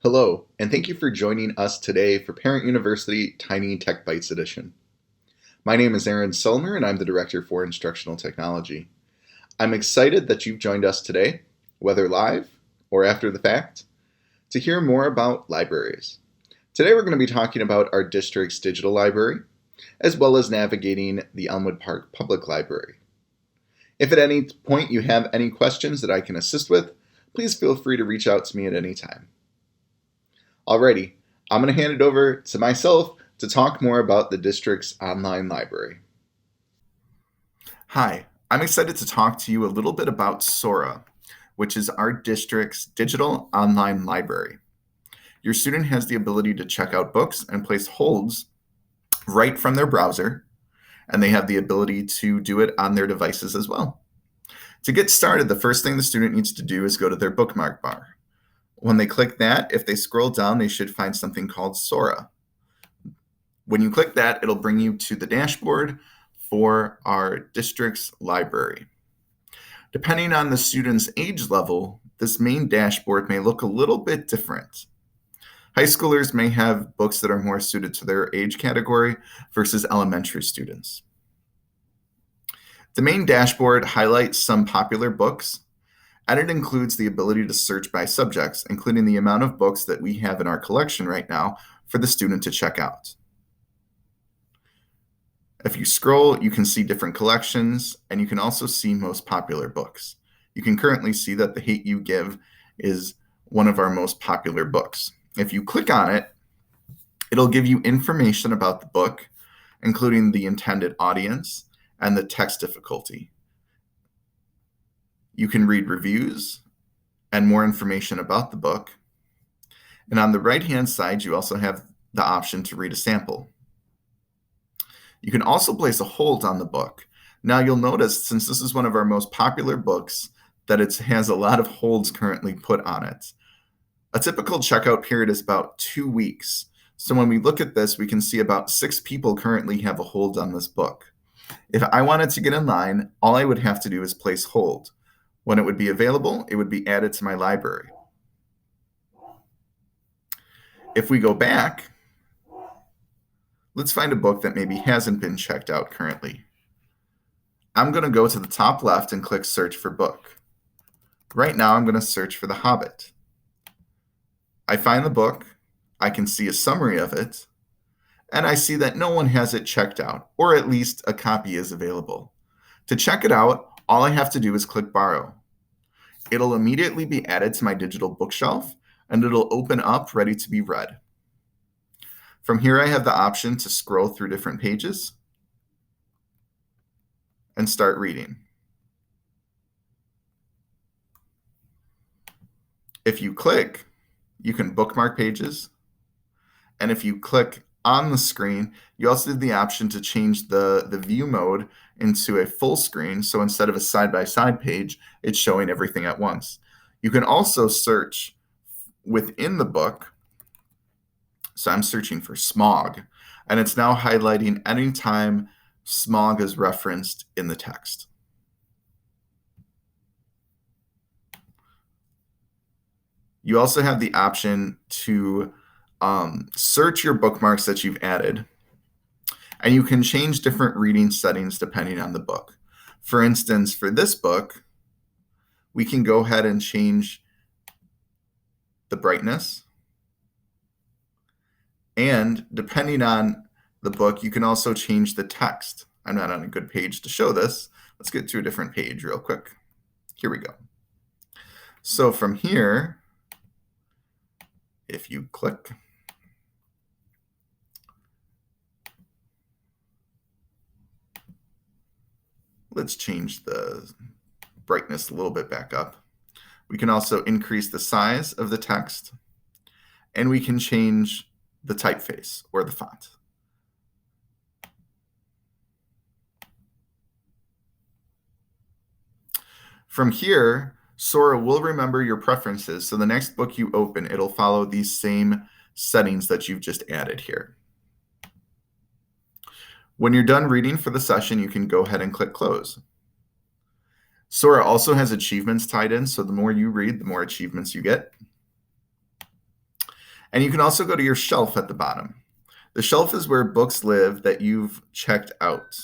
Hello, and thank you for joining us today for Parent University Tiny Tech Bytes Edition. My name is Aaron Selmer, and I'm the Director for Instructional Technology. I'm excited that you've joined us today, whether live or after the fact, to hear more about libraries. Today we're going to be talking about our district's digital library, as well as navigating the Elmwood Park Public Library. If at any point you have any questions that I can assist with, please feel free to reach out to me at any time. Alrighty, I'm going to hand it over to myself to talk more about the district's online library. Hi, I'm excited to talk to you a little bit about Sora, which is our district's digital online library. Your student has the ability to check out books and place holds right from their browser, and they have the ability to do it on their devices as well. To get started, the first thing the student needs to do is go to their bookmark bar. When they click that, if they scroll down, they should find something called Sora. When you click that, it'll bring you to the dashboard for our district's library. Depending on the student's age level, this main dashboard may look a little bit different. High schoolers may have books that are more suited to their age category versus elementary students. The main dashboard highlights some popular books, and it includes the ability to search by subjects, including the amount of books that we have in our collection right now for the student to check out. If you scroll, you can see different collections, and you can also see most popular books. You can currently see that The Hate You Give is one of our most popular books. If you click on it, it'll give you information about the book, including the intended audience and the text difficulty. You can read reviews and more information about the book. And on the right-hand side, you also have the option to read a sample. You can also place a hold on the book. Now you'll notice, since this is one of our most popular books, that it has a lot of holds currently put on it. A typical checkout period is about 2 weeks. So when we look at this, we can see about 6 people currently have a hold on this book. If I wanted to get in line, all I would have to do is place hold. When it would be available, it would be added to my library. If we go back, let's find a book that maybe hasn't been checked out currently. I'm going to go to the top left and click Search for Book. Right now, I'm going to search for The Hobbit. I find the book, I can see a summary of it, and I see that no one has it checked out, or at least a copy is available. To check it out, all I have to do is click Borrow. It'll immediately be added to my digital bookshelf, and it'll open up ready to be read. From here, I have the option to scroll through different pages and start reading. If you click, you can bookmark pages. And if you click on the screen, you also have the option to change the view mode into a full screen. So instead of a side-by-side page, it's showing everything at once. You can also search within the book. So I'm searching for smog, and it's now highlighting anytime smog is referenced in the text. You also have the option to search your bookmarks that you've added, and you can change different reading settings depending on the book. For instance, for this book, we can go ahead and change the brightness. And depending on the book, you can also change the text. I'm not on a good page to show this. Let's get to a different page real quick. Here we go. So from here, if you click, let's change the brightness a little bit back up. We can also increase the size of the text, and we can change the typeface or the font. From here, Sora will remember your preferences, so the next book you open, it'll follow these same settings that you've just added here. When you're done reading for the session, you can go ahead and click Close. Sora also has achievements tied in, so the more you read, the more achievements you get. And you can also go to your shelf at the bottom. The shelf is where books live that you've checked out.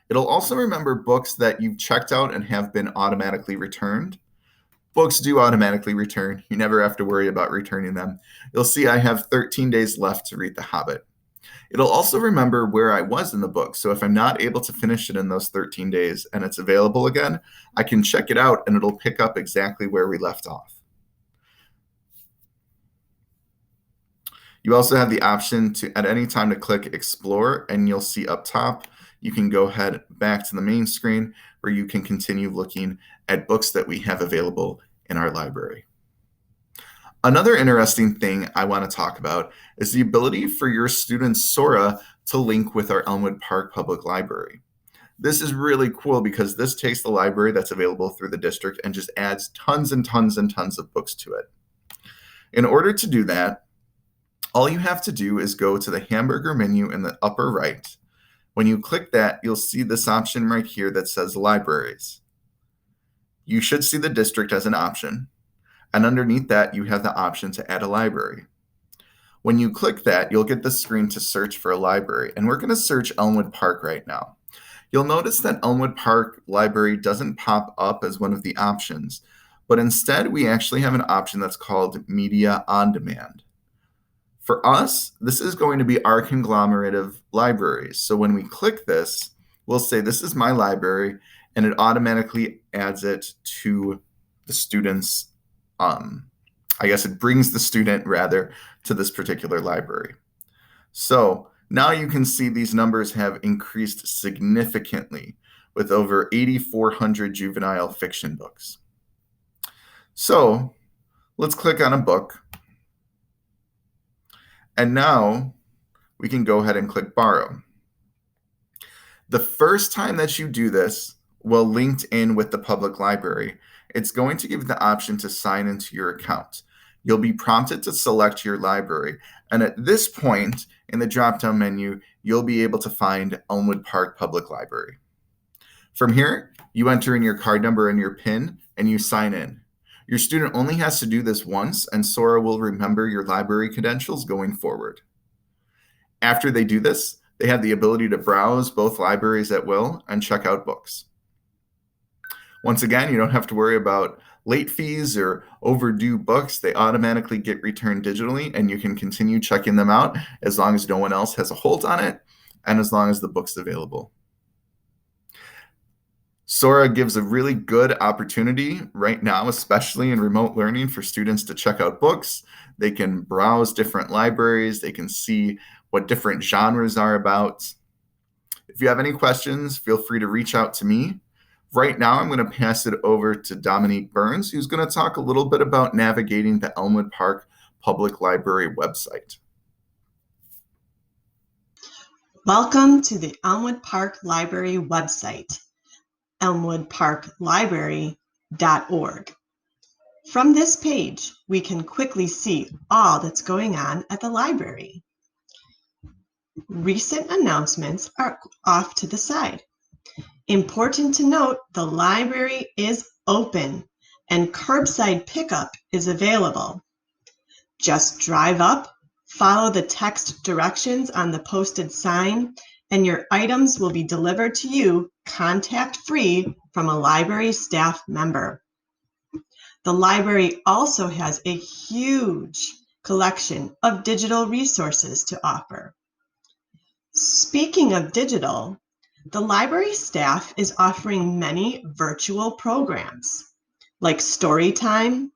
It'll also remember books that you've checked out and have been automatically returned. Books do automatically return. You never have to worry about returning them. You'll see I have 13 days left to read The Hobbit. It'll also remember where I was in the book. So if I'm not able to finish it in those 13 days and it's available again, I can check it out and it'll pick up exactly where we left off. You also have the option to, at any time, to click Explore, and you'll see up top, you can go ahead back to the main screen where you can continue looking at books that we have available in our library. Another interesting thing I want to talk about is the ability for your student's Sora to link with our Elmwood Park Public Library. This is really cool because this takes the library that's available through the district and just adds tons and tons and tons of books to it. In order to do that, all you have to do is go to the hamburger menu in the upper right. When you click that, you'll see this option right here that says Libraries. You should see the district as an option, and underneath that, you have the option to add a library. When you click that, you'll get the screen to search for a library, and we're going to search Elmwood Park right now. You'll notice that Elmwood Park Library doesn't pop up as one of the options, but instead we actually have an option that's called Media on Demand. For us, this is going to be our conglomerate of libraries. So when we click this, we'll say this is my library, and it automatically adds it to the student's, I guess it brings the student rather to this particular library. So now you can see these numbers have increased significantly with over 8,400 juvenile fiction books. So let's click on a book. And now we can go ahead and click Borrow. The first time that you do this, while linked in with the public library, it's going to give you the option to sign into your account. You'll be prompted to select your library. And at this point in the drop-down menu, you'll be able to find Elmwood Park Public Library. From here, you enter in your card number and your PIN, and you sign in. Your student only has to do this once, and Sora will remember your library credentials going forward. After they do this, they have the ability to browse both libraries at will and check out books. Once again, you don't have to worry about late fees or overdue books. They automatically get returned digitally, and you can continue checking them out as long as no one else has a hold on it and as long as the book's available. Sora gives a really good opportunity right now, especially in remote learning, for students to check out books. They can browse different libraries. They can see what different genres are about. If you have any questions, feel free to reach out to me. Right now, I'm going to pass it over to Dominique Burns, who's going to talk a little bit about navigating the Elmwood Park Public Library website. Welcome to the Elmwood Park Library website, elmwoodparklibrary.org. From this page, we can quickly see all that's going on at the library. Recent announcements are off to the side. Important to note, the library is open and curbside pickup is available. Just drive up, follow the text directions on the posted sign, and your items will be delivered to you contact-free from a library staff member. The library also has a huge collection of digital resources to offer. Speaking of digital, the library staff is offering many virtual programs like story time,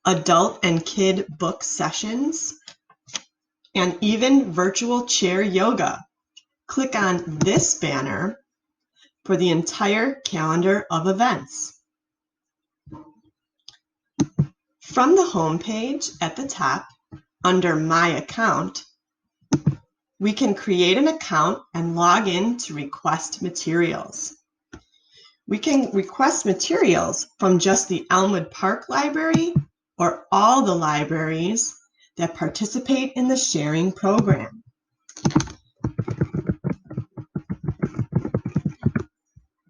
adult and kid book sessions, and even virtual chair yoga. Click on this banner for the entire calendar of events. From the home page at the top, under My Account, we can create an account and log in to request materials. We can request materials from just the Elmwood Park Library or all the libraries that participate in the sharing program.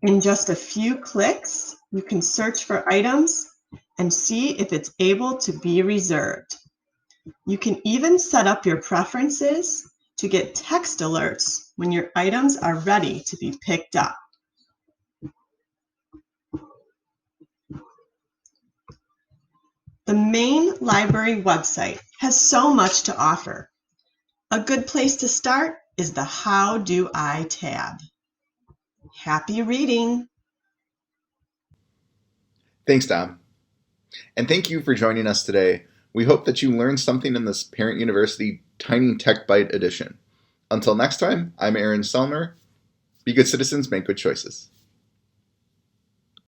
In just a few clicks, you can search for items and see if it's able to be reserved. You can even set up your preferences to get text alerts when your items are ready to be picked up. The main library website has so much to offer. A good place to start is the How Do I tab. Happy reading! Thanks, Dom. And thank you for joining us today. We hope that you learned something in this Parent University Tiny Tech Bite edition. Until next time, I'm Aaron Selmer. Be good citizens, make good choices.